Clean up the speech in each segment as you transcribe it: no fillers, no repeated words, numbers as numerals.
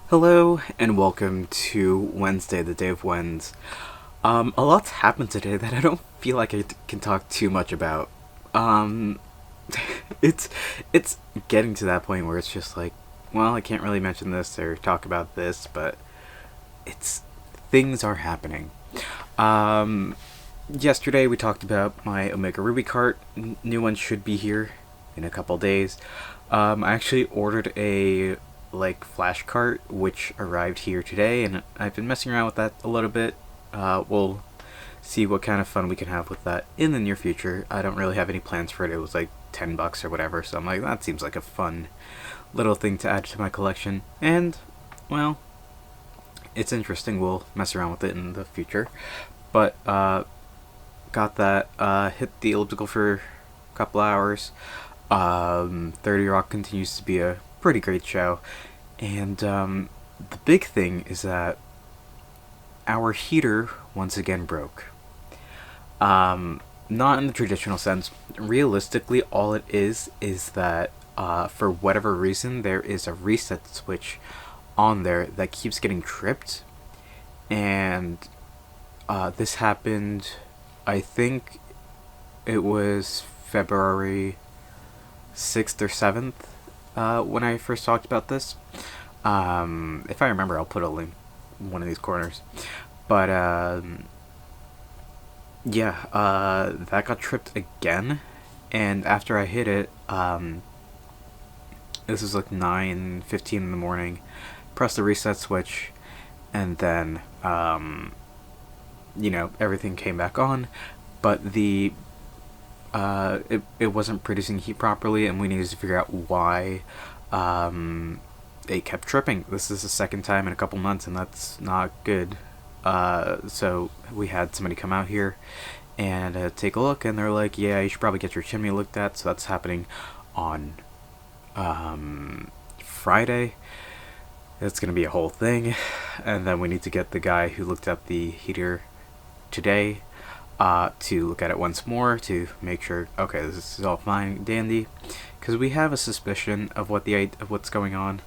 Hello and welcome to Wednesday, the day of Weds. A lot's happened today that I don't feel like I can talk too much about. Um, it's it's getting to that point where it's just like, well, I can't really mention this or talk about this, but it's things are happening. Um, Yesterday we talked about my Omega Ruby cart. New one should be here in a couple days. I actually ordered a flash cart which arrived here today, and I've been messing around with that a little bit. We'll see what kind of fun we can have with that in the near future. I don't really have any plans for it. It was like $10 or whatever, so I'm like, that seems like a fun little thing to add to my collection. And well, it's interesting. We'll mess around with it in the future. But got that. Hit the elliptical for a couple hours. 30 Rock continues to be a pretty great show. And the big thing is that our heater once again broke. Not in the traditional sense. Realistically, all it is that for whatever reason, there is a reset switch on there that keeps getting tripped. And this happened, I think it was February 6th or 7th when I first talked about this. If I remember, I'll put a link in one of these corners. But yeah, that got tripped again. And after I hit it, this was like 9:15 in the morning. Pressed the reset switch, and then everything came back on, but it wasn't producing heat properly, and we needed to figure out why it kept tripping. This is the second time in a couple months, and that's not good. So we had somebody come out here and take a look, and they're like, yeah, you should probably get your chimney looked at. So that's happening on Friday. It's going to be a whole thing. And then we need to get the guy who looked at the heater today to look at it once more to make sure, okay, this is all fine, dandy, because we have a suspicion of what's going on.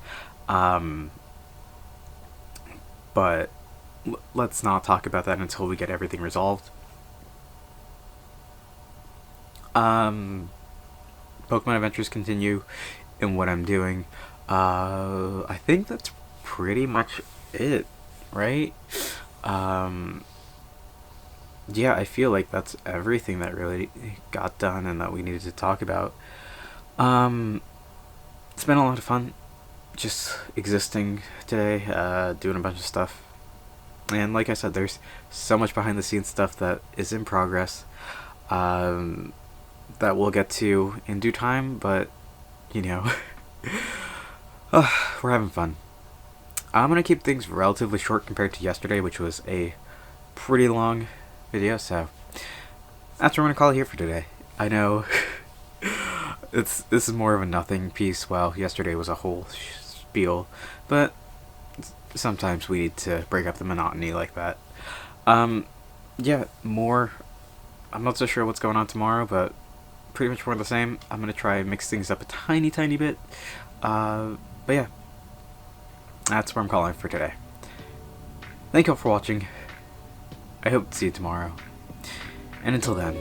But let's not talk about that until we get everything resolved. Pokemon adventures continue in what I'm doing. I think that's pretty much it, right? Yeah, I feel like that's everything that really got done and that we needed to talk about. It's been a lot of fun just existing today, doing a bunch of stuff. And like I said, there's so much behind the scenes stuff that is in progress that we'll get to in due time, but you know, we're having fun. I'm going to keep things relatively short compared to yesterday, which was a pretty long video, so that's what I'm going to call it here for today. I know this is more of a nothing piece, while yesterday was a whole spiel, but sometimes we need to break up the monotony like that. Yeah, more. I'm not so sure what's going on tomorrow, but pretty much more of the same. I'm going to try and mix things up a tiny bit. But yeah, that's what I'm calling for today. Thank you all for watching. I hope to see you tomorrow. And until then,